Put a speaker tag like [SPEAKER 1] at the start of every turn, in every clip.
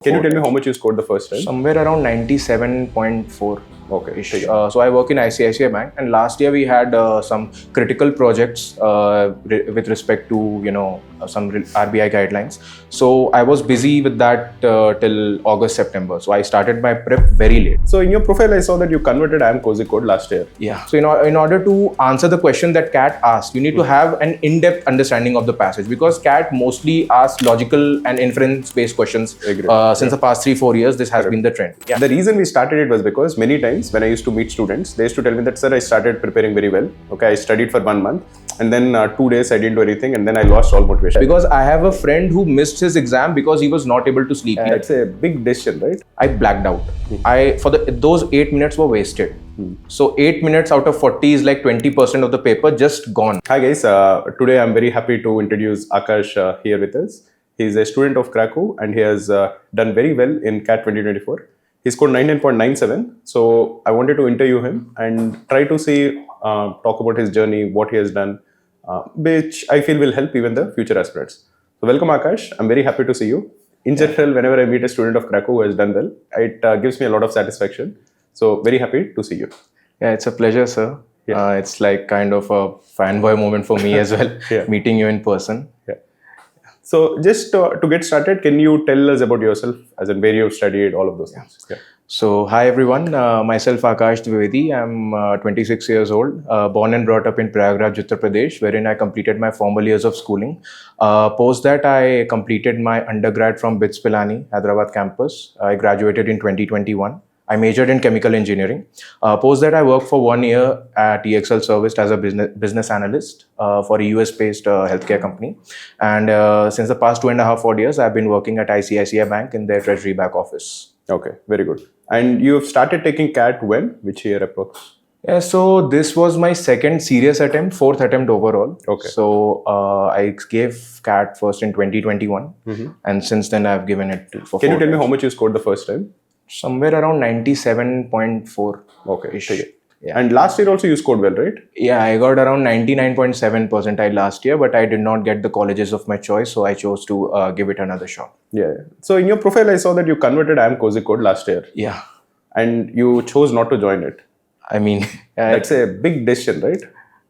[SPEAKER 1] Can you tell me how much you scored the first time?
[SPEAKER 2] Somewhere around 97.4.
[SPEAKER 1] Okay.
[SPEAKER 2] So I work in ICICI Bank, and last year we had some critical projects with respect to some RBI guidelines. So I was busy with that till August, September. So I started my prep very late.
[SPEAKER 1] So in your profile, I saw that you converted IIM-K code last year.
[SPEAKER 2] Yeah. So in order to answer the question that CAT asked, you need to have an in-depth understanding of the passage, because CAT mostly asks logical and inference-based questions. Since the past 3-4 years, this has been the trend.
[SPEAKER 1] Yeah. The reason we started it was because many times when I used to meet students, they used to tell me that, sir, I started preparing very well. Okay, I studied for 1 month, and then 2 days I didn't do anything, and then I lost all motivation.
[SPEAKER 2] Because I have a friend who missed his exam because he was not able to sleep.
[SPEAKER 1] It's a big decision, right?
[SPEAKER 2] I blacked out. Those 8 minutes were wasted. So 8 minutes out of 40 is like 20% of the paper just gone.
[SPEAKER 1] Hi guys, today I'm very happy to introduce Akash here with us. He's a student of Cracku, and he has done very well in CAT 2024. He scored 99.97. So I wanted to interview him and try to see, talk about his journey, what he has done, which I feel will help even the future aspirants. So welcome Akash. I'm very happy to see you. In general, whenever I meet a student of Cracku who has done well, it gives me a lot of satisfaction. So very happy to see you.
[SPEAKER 2] Yeah, it's a pleasure, sir. Yeah. It's like kind of a fanboy moment for me as well, meeting you in person.
[SPEAKER 1] Yeah. So just to get started, can you tell us about yourself, as in where you studied, all of those things? Yeah.
[SPEAKER 2] So hi everyone, myself Akash Dwivedi. I'm 26 years old, born and brought up in Prayagraj, Uttar Pradesh, wherein I completed my formal years of schooling. Post that, I completed my undergrad from BITS Pilani, Hyderabad campus. I graduated in 2021. I majored in chemical engineering. Post that, I worked for 1 year at EXL Service as a business analyst for a US-based healthcare company. And since the past 2.5 years, I've been working at ICICI Bank in their treasury back office.
[SPEAKER 1] Okay, very good. And you've started taking CAT when? Which year approx?
[SPEAKER 2] Yeah, so this was my second serious attempt, 4th attempt overall.
[SPEAKER 1] Okay.
[SPEAKER 2] So I gave CAT first in 2021, and since then I've given it for 4
[SPEAKER 1] Can you tell me how much you scored the first time?
[SPEAKER 2] Somewhere around 97.4.
[SPEAKER 1] Okay. Yeah. And last year also you scored well, right?
[SPEAKER 2] Yeah, I got around 99.7 percentile last year, but I did not get the colleges of my choice, so I chose to give it another shot.
[SPEAKER 1] Yeah. So in your profile, I saw that you converted IIM-K code last year.
[SPEAKER 2] Yeah.
[SPEAKER 1] And you chose not to join it.
[SPEAKER 2] I mean,
[SPEAKER 1] that's a big decision, right?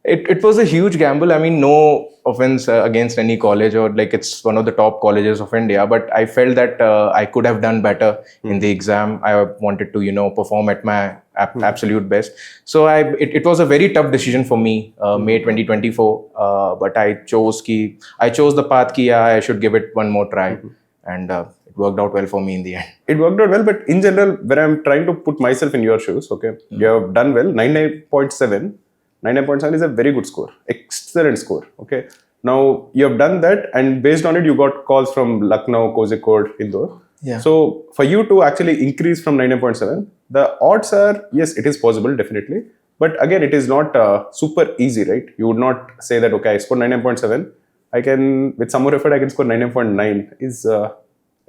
[SPEAKER 2] It was a huge gamble. I mean, no offense against any college, or like it's one of the top colleges of India, but I felt that I could have done better in the exam. I wanted to, perform at my absolute best. So it was a very tough decision for me, May 2024. But I chose the path I should give it one more try. And it worked out well for me in the end.
[SPEAKER 1] It worked out well, but in general, when I'm trying to put myself in your shoes, okay, you have done well, 99.7. 99.7 is a very good score, excellent score. Okay, now you have done that, and based on it, you got calls from Lucknow, Kozhikode, Indore.
[SPEAKER 2] Yeah.
[SPEAKER 1] So for you to actually increase from 99.7, the odds are, yes, it is possible, definitely. But again, it is not super easy, right? You would not say that, okay, I scored 99.7. I can, with some more effort, I can score 99.9. Is a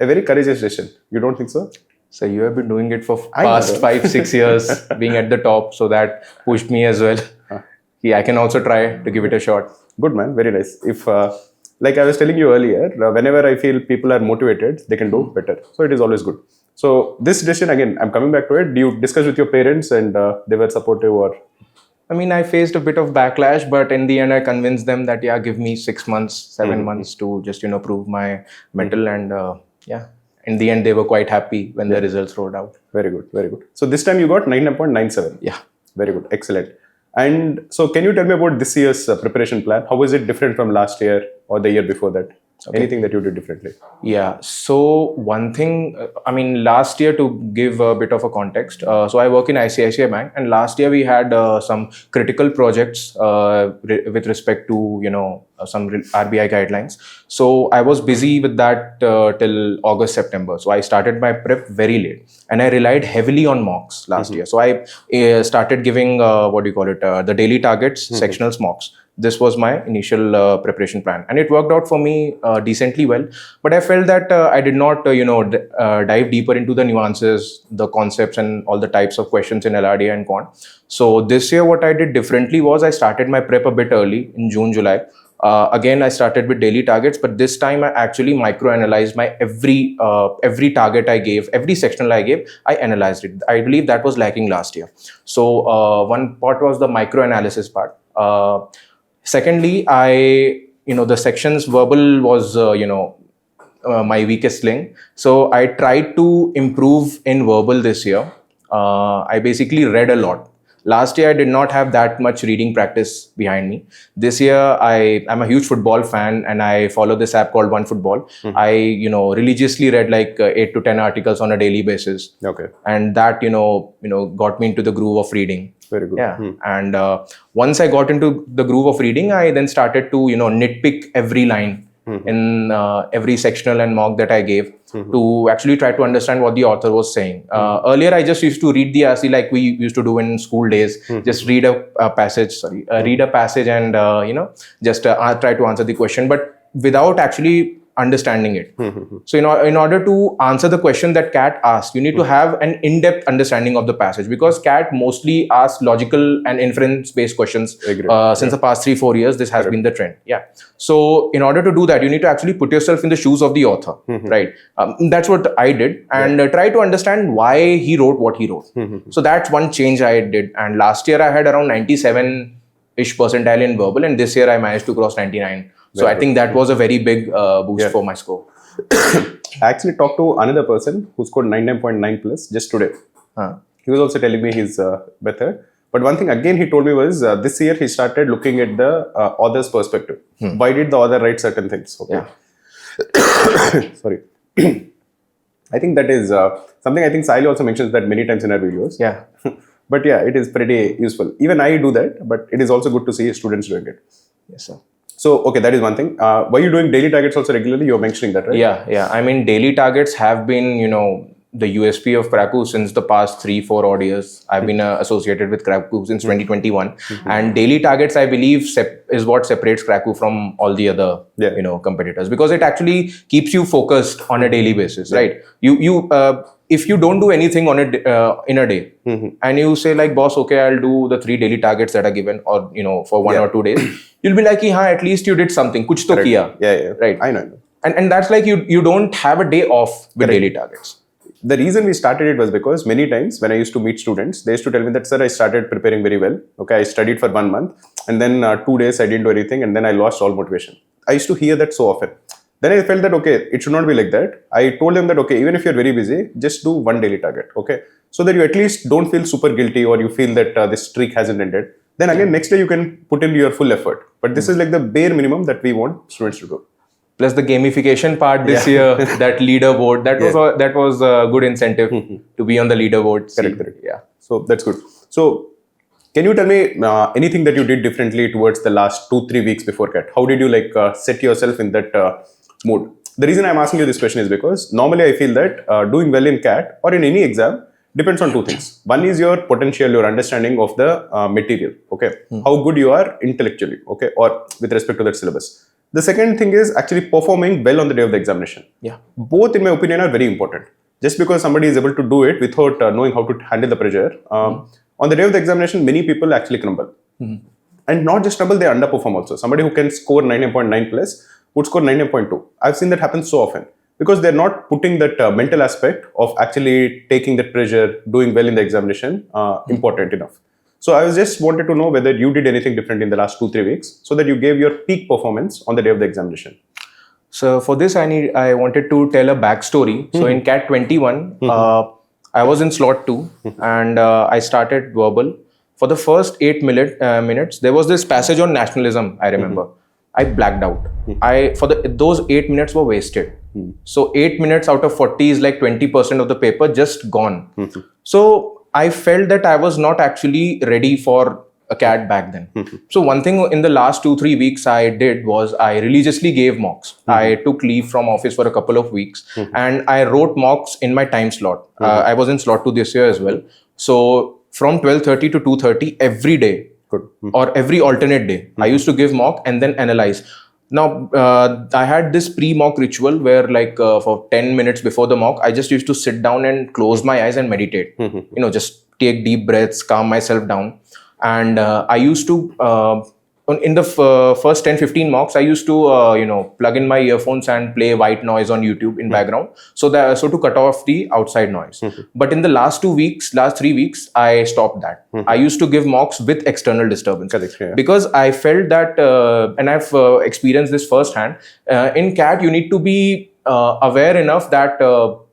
[SPEAKER 1] very courageous decision. You don't think so?
[SPEAKER 2] So you have been doing it for past 5-6 years, being at the top. So that pushed me as well. Yeah, I can also try to give it a shot.
[SPEAKER 1] Good man, very nice. If like I was telling you earlier, whenever I feel people are motivated, they can do better. So it is always good. So this decision, again, I'm coming back to it. Do you discuss with your parents and they were supportive, or?
[SPEAKER 2] I mean, I faced a bit of backlash, but in the end, I convinced them that, give me 6 months, 7 months to just, prove my mettle. And in the end, they were quite happy when the results rolled out.
[SPEAKER 1] Very good, very good. So this time you got 99.97.
[SPEAKER 2] Yeah.
[SPEAKER 1] Very good, excellent. And so can you tell me about this year's preparation plan? How was it different from last year or the year before that? Okay. Anything that you did differently?
[SPEAKER 2] Yeah. So one thing, last year, to give a bit of a context, so I work in ICICI Bank, and last year we had some critical projects with respect to, some RBI guidelines. So I was busy with that till August, September. So I started my prep very late, and I relied heavily on mocks last year. So I started giving, the daily targets, sectional mocks. This was my initial preparation plan, and it worked out for me decently well. But I felt that I did not, dive deeper into the nuances, the concepts, and all the types of questions in LRD and Quant. So this year, what I did differently was I started my prep a bit early in June, July. Again, I started with daily targets, but this time I actually micro-analyzed my every target I gave, every sectional I gave, I analyzed it. I believe that was lacking last year. So one part was the micro-analysis part. Secondly, the sections verbal was, my weakest link. So I tried to improve in verbal this year. I basically read a lot. Last year, I did not have that much reading practice behind me. This year, I'm a huge football fan and I follow this app called One Football. I, religiously read like 8 to 10 articles on a daily basis.
[SPEAKER 1] Okay.
[SPEAKER 2] And that, got me into the groove of reading.
[SPEAKER 1] Very good.
[SPEAKER 2] Yeah. And once I got into the groove of reading, I then started to, nitpick every line in every sectional and mock that I gave to actually try to understand what the author was saying. Earlier, I just used to read the RC like we used to do in school days. Just read a passage and, just try to answer the question, but without actually understanding it. So, in order to answer the question that CAT asked, you need to have an in-depth understanding of the passage, because CAT mostly asks logical and inference-based questions. Since the past 3-4 years, this has been the trend. Yeah. So, in order to do that, you need to actually put yourself in the shoes of the author, right? That's what I did, and try to understand why he wrote what he wrote. So that's one change I did. And last year, I had around 97-ish percentile in verbal, and this year I managed to cross 99. So I think that was a very big boost for my score.
[SPEAKER 1] I actually talked to another person who scored 99.9 plus just today. He was also telling me he's better. But one thing again he told me was this year he started looking at the author's perspective. Why did the author write certain things? Okay. Yeah. Sorry. I think that is something I think Sahil also mentions that many times in our videos.
[SPEAKER 2] Yeah.
[SPEAKER 1] But yeah, it is pretty useful. Even I do that, but it is also good to see students doing it.
[SPEAKER 2] Yes, sir.
[SPEAKER 1] So, okay, that is one thing. Were you doing daily targets also regularly? You're mentioning that, right?
[SPEAKER 2] Yeah. I mean, daily targets have been, the USP of Cracku since the past 3-4 odd years. I've been associated with Cracku since 2021. And daily targets, I believe, is what separates Cracku from all the other, competitors. Because it actually keeps you focused on a daily basis, right? If you don't do anything on in a day, and you say like, boss, okay, I'll do the 3 daily targets that are given, or for 1 or 2 days, you'll be like, at least you did something, kuch to kiya.
[SPEAKER 1] Yeah.
[SPEAKER 2] Right.
[SPEAKER 1] I know.
[SPEAKER 2] And that's like you don't have a day off with daily targets.
[SPEAKER 1] The reason we started it was because many times when I used to meet students, they used to tell me that, sir, I started preparing very well. Okay, I studied for 1 month, and then 2 days I didn't do anything, and then I lost all motivation. I used to hear that so often. Then I felt that, okay, it should not be like that. I told them that, okay, even if you're very busy, just do 1 daily target, okay? So that you at least don't feel super guilty, or you feel that this streak hasn't ended. Then again, next day you can put in your full effort. But this is like the bare minimum that we want students to do.
[SPEAKER 2] Plus the gamification part this year, that leaderboard, that was a good incentive to be on the leaderboard.
[SPEAKER 1] Correct. Yeah. So that's good. So can you tell me anything that you did differently towards the last 2-3 weeks before CAT? How did you set yourself in that mood? The reason I'm asking you this question is because normally I feel that doing well in CAT or in any exam depends on 2 things. One is your potential, your understanding of the material, okay? How good you are intellectually, okay? Or with respect to that syllabus. The second thing is actually performing well on the day of the examination.
[SPEAKER 2] Yeah.
[SPEAKER 1] Both, in my opinion, are very important. Just because somebody is able to do it without knowing how to handle the pressure, on the day of the examination, many people actually crumble. And not just crumble, they underperform also. Somebody who can score 99.9 plus would score 99.2. I've seen that happen so often. Because they're not putting that mental aspect of actually taking that pressure, doing well in the examination, important enough. So I was just wanted to know whether you did anything different in the last 2-3 weeks so that you gave your peak performance on the day of the examination.
[SPEAKER 2] So for this, I wanted to tell a backstory. So in CAT 21, I was in slot 2 and I started verbal. For the first 8 minutes, there was this passage on nationalism, I remember. I blacked out. Those 8 minutes were wasted. So 8 minutes out of 40 is like 20% of the paper just gone. So I felt that I was not actually ready for a CAT back then. So one thing in the last 2-3 weeks I did was I religiously gave mocks. I took leave from office for a couple of weeks and I wrote mocks in my time slot. I was in slot 2 this year as well. So from 12:30 to 2:30 every day or every alternate day, I used to give mock and then analyze. Now, I had this pre-mock ritual where for 10 minutes before the mock, I just used to sit down and close my eyes and meditate. Just take deep breaths, calm myself down. And I used to in the first 10-15 mocks, I used to plug in my earphones and play white noise on YouTube in background, so to cut off the outside noise. But in the last 3 weeks, I stopped that. I used to give mocks with external disturbance.
[SPEAKER 1] Correct, yeah.
[SPEAKER 2] Because I felt that, and I've experienced this firsthand. In CAT, you need to be aware enough that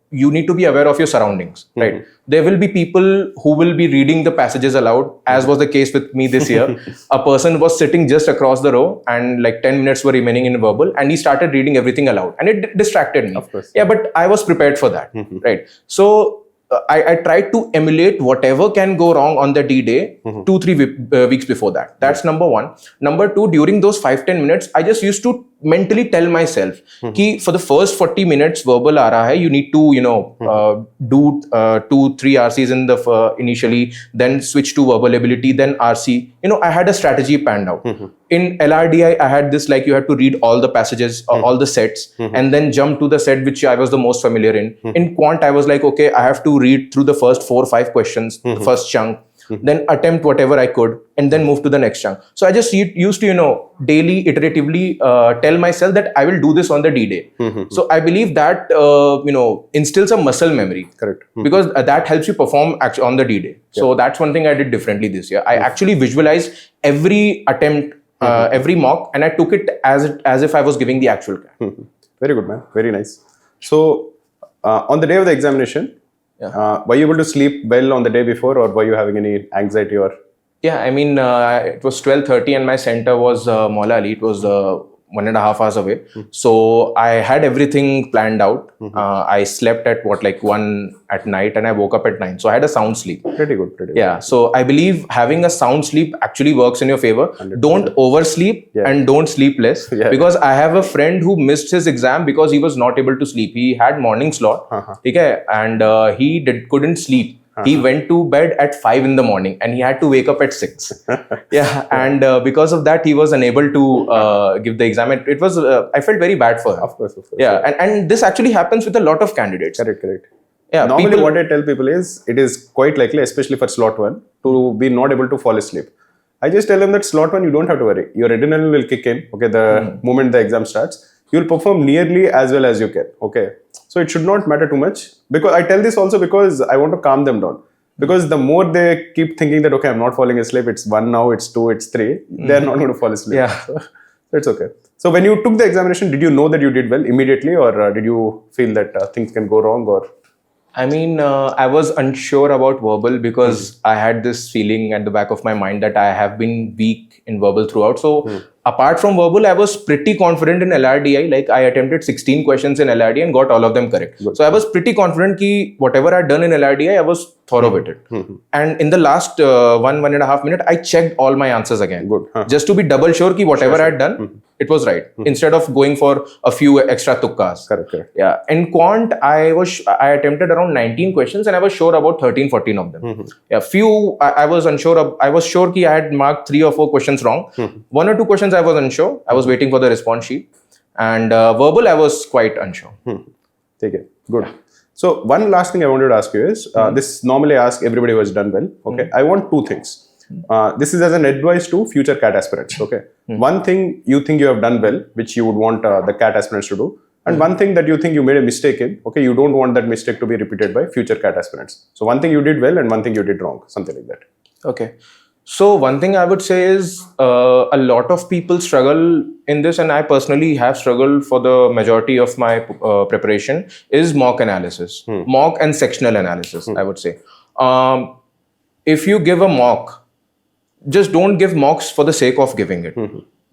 [SPEAKER 2] you need to be aware of your surroundings, right? There will be people who will be reading the passages aloud, as was the case with me this year. A person was sitting just across the row, and like 10 minutes were remaining in verbal, and he started reading everything aloud, and it distracted me.
[SPEAKER 1] Of course.
[SPEAKER 2] Yeah, but I was prepared for that, right? So I tried to emulate whatever can go wrong on the D-Day 2-3 weeks before that. That's number one. Number two, during those 5-10 minutes, I just used to mentally tell myself कि for the first 40 minutes verbal aa raha hai, you need to do 2-3 RCs in the initially, then switch to verbal ability, then RC. I had a strategy planned out. In LRDI, I had this, like, you had to read all the passages, all the sets, and then jump to the set which I was the most familiar in. In Quant, I was like, okay, I have to read through the first 4 or 5 questions, the first chunk, then attempt whatever I could, and then move to the next chunk. So I just used to, daily, iteratively tell myself that I will do this on the D-Day. So I believe that, instills a muscle memory.
[SPEAKER 1] Correct.
[SPEAKER 2] Because that helps you perform on the D-Day. So that's one thing I did differently this year. I actually visualized every attempt, every mock, and I took it as if I was giving the actual CAT.
[SPEAKER 1] Very good, man. Very nice. So on the day of the examination, were you able to sleep well on the day before, or were you having any anxiety or?
[SPEAKER 2] Yeah, I mean, it was 12:30 and my center was Maula Ali. It was 1.5 hours away. So I had everything planned out. I slept at 1 at night, and I woke up at 9. So I had a sound sleep.
[SPEAKER 1] Pretty good.
[SPEAKER 2] Yeah. So I believe having a sound sleep actually works in your favor. 100%. Don't oversleep and don't sleep less. Because I have a friend who missed his exam because he was not able to sleep. He had morning slot, and he couldn't sleep. He went to bed at 5 in the morning, and he had to wake up at 6. And because of that, he was unable to give the exam. It was, I felt very bad for him.
[SPEAKER 1] Of course.
[SPEAKER 2] Yeah, and this actually happens with a lot of candidates.
[SPEAKER 1] Correct.
[SPEAKER 2] Yeah,
[SPEAKER 1] normally what I tell people is, it is quite likely, especially for slot 1, to be not able to fall asleep. I just tell them that slot 1, you don't have to worry. Your adrenaline will kick in, okay, the moment the exam starts. You'll perform nearly as well as you can, okay. So it should not matter too much, because I tell this also because I want to calm them down. Because the more they keep thinking that, okay, I'm not falling asleep, it's 1 now, it's 2, it's 3, they're not going to fall asleep.
[SPEAKER 2] Yeah.
[SPEAKER 1] So it's okay. So when you took the examination, did you know that you did well immediately, or did you feel that things can go wrong, or?
[SPEAKER 2] I mean, I was unsure about verbal because I had this feeling at the back of my mind that I have been weak in verbal throughout. So apart from verbal, I was pretty confident in LRDI. Like, I attempted 16 questions in LRDI and got all of them correct. So I was pretty confident that whatever I'd done in LRDI, I was thorough with it. And in the last 1.5 minutes, I checked all my answers again. Just to be double sure that whatever I'd done, it was right. Instead of going for a few extra tukkas.
[SPEAKER 1] Correct.
[SPEAKER 2] Yeah. In Quant, I attempted around 19 questions and I was sure about 13-14 of them. Yeah. Few I was unsure of. I was sure that I had marked 3 or 4 questions wrong. 1 or 2 questions I was unsure. I was waiting for the response sheet. And verbal, I was quite unsure.
[SPEAKER 1] Okay. Good. Yeah. So one last thing I wanted to ask you is, this normally I ask everybody who has done well. Okay. I want 2 things. This is as an advice to future CAT aspirants. Okay. One thing you think you have done well, which you would want the CAT aspirants to do. And one thing that you think you made a mistake in, okay, you don't want that mistake to be repeated by future CAT aspirants. So one thing you did well and one thing you did wrong, something like that.
[SPEAKER 2] Okay. So one thing I would say is a lot of people struggle in this, and I personally have struggled for the majority of my preparation, is mock analysis. Mock and sectional analysis, I would say. If you give a mock, just don't give mocks for the sake of giving it.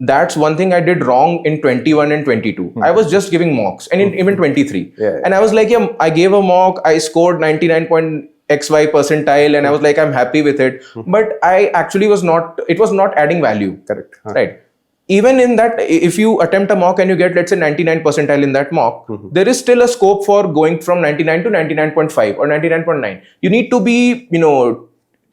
[SPEAKER 2] That's one thing I did wrong in 21 and 22. I was just giving mocks, and in even 23. And I was like, yeah, I gave a mock, I scored 99.xy percentile, and I was like, I'm happy with it. But I actually it was not adding value.
[SPEAKER 1] Correct.
[SPEAKER 2] Right. Even in that, if you attempt a mock and you get, let's say, 99 percentile in that mock, there is still a scope for going from 99 to 99.5 or 99.9. You need to be,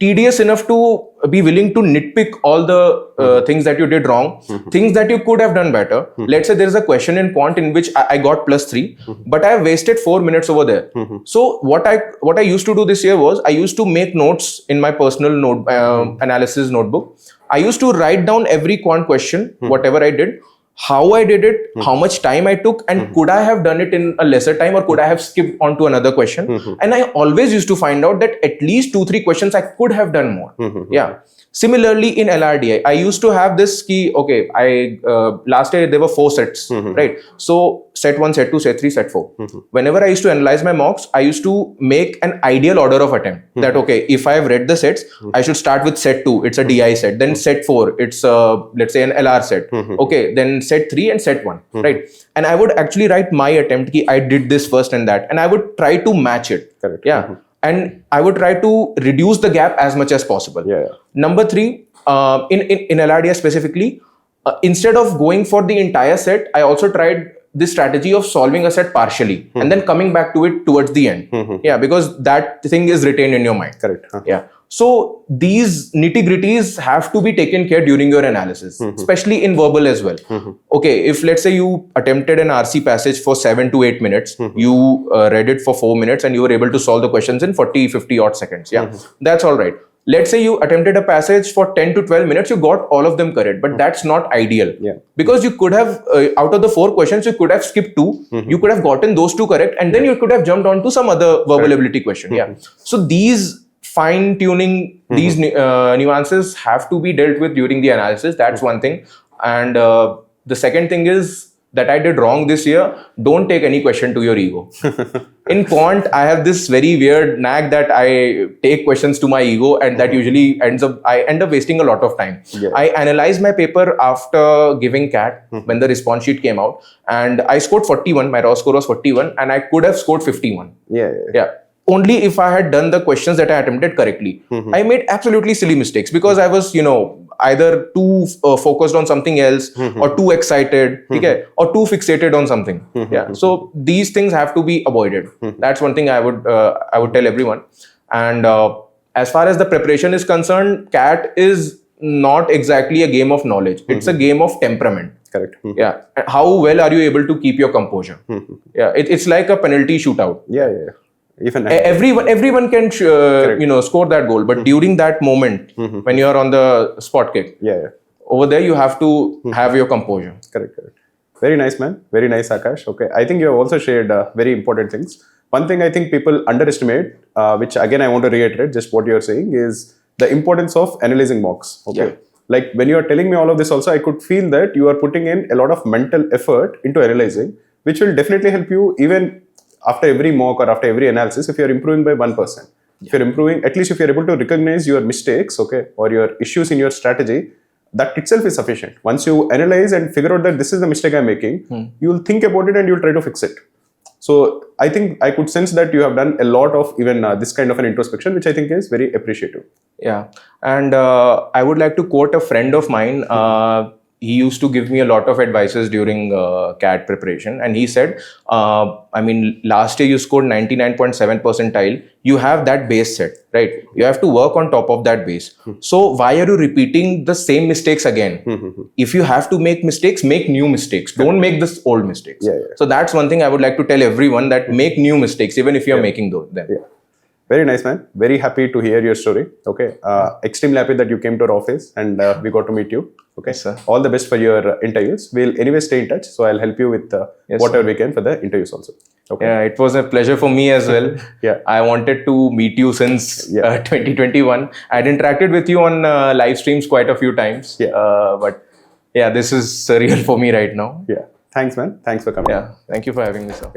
[SPEAKER 2] tedious enough to be willing to nitpick all the things that you did wrong, things that you could have done better. Let's say there is a question in Quant in which I got +3, but I have wasted 4 minutes over there. So what I used to do this year was, I used to make notes in my personal note analysis notebook. I used to write down every quant question, whatever I did, how I did it, how much time I took, and could I have done it in a lesser time, or could I have skipped on to another question? And I always used to find out that at least 2-3 questions I could have done more. Yeah. Similarly, in LRDI, I used to have this key. Okay, last year there were 4 sets, right? So set 1, set 2, set 3, set 4. Whenever I used to analyze my mocks, I used to make an ideal order of attempt. That okay, if I have read the sets, I should start with set 2. It's a DI set. Then set 4. It's let's say an LR set. Okay, then set 3 and set 1, right? And I would actually write my attempt. Ki I did this first and that, and I would try to match it.
[SPEAKER 1] Correct.
[SPEAKER 2] Yeah. And I would try to reduce the gap as much as possible. Number 3, in LRDS specifically, instead of going for the entire set, I also tried this strategy of solving a set partially and then coming back to it towards the end. Yeah, because that thing is retained in your mind.
[SPEAKER 1] Correct.
[SPEAKER 2] Yeah. So these nitty-gritties have to be taken care during your analysis, especially in verbal as well. Okay, if let's say you attempted an RC passage for 7 to 8 minutes, you read it for 4 minutes and you were able to solve the questions in 40-50 odd seconds. Yeah, that's all right. Let's say you attempted a passage for 10 to 12 minutes, you got all of them correct, but that's not ideal. Because you could have, out of the 4 questions, you could have skipped 2, you could have gotten those 2 correct, and then you could have jumped on to some other verbal ability question. Yeah. So these fine tuning, these nuances have to be dealt with during the analysis. That's one thing. And the second thing is that I did wrong this year. Don't take any question to your ego. In quant, I have this very weird knack that I take questions to my ego, and that usually I end up wasting a lot of time. I analyzed my paper after giving CAT when the response sheet came out, and I scored 41. My raw score was 41, and I could have scored 51. Yeah. Only if I had done the questions that I attempted correctly. I made absolutely silly mistakes because I was, either too focused on something else, or too excited, or too fixated on something. Yeah. So these things have to be avoided. That's one thing I would tell everyone. And as far as the preparation is concerned, CAT is not exactly a game of knowledge. It's a game of temperament.
[SPEAKER 1] Correct.
[SPEAKER 2] Yeah. How well are you able to keep your composure? Yeah. It's like a penalty shootout.
[SPEAKER 1] Yeah. Even
[SPEAKER 2] everyone can score that goal, but during that moment when you are on the spot kick, over there you have to have your composure.
[SPEAKER 1] Correct. Very nice, man. Very nice, Akash. Okay, I think you have also shared very important things. One thing I think people underestimate, which again I want to reiterate, just what you are saying, is the importance of analyzing mocks. Okay, like when you are telling me all of this, also I could feel that you are putting in a lot of mental effort into analyzing, which will definitely help you even after every mock or after every analysis. If you're improving by 1%, if you're improving, at least if you're able to recognize your mistakes, okay, or your issues in your strategy, that itself is sufficient. Once you analyze and figure out that this is the mistake I'm making, you'll think about it and you'll try to fix it. So I think I could sense that you have done a lot of even this kind of an introspection, which I think is very appreciative.
[SPEAKER 2] Yeah. And I would like to quote a friend of mine. He used to give me a lot of advices during CAT preparation. And he said, last year you scored 99.7 percentile. You have that base set, right? You have to work on top of that base. So why are you repeating the same mistakes again? If you have to make mistakes, make new mistakes. Don't make this old mistakes. So that's one thing I would like to tell everyone, that make new mistakes, even if you're making them.
[SPEAKER 1] Very nice, man. Very happy to hear your story. Okay. Extremely happy that you came to our office and we got to meet you. Okay.
[SPEAKER 2] Yes, sir.
[SPEAKER 1] All the best for your interviews. We'll anyway stay in touch. So I'll help you with whatever we can for the interviews also. Okay.
[SPEAKER 2] Yeah, it was a pleasure for me as well. I wanted to meet you since 2021. I'd interacted with you on live streams quite a few times. But yeah, this is surreal for me right now.
[SPEAKER 1] Thanks, man. Thanks for coming.
[SPEAKER 2] Yeah. Thank you for having me, sir.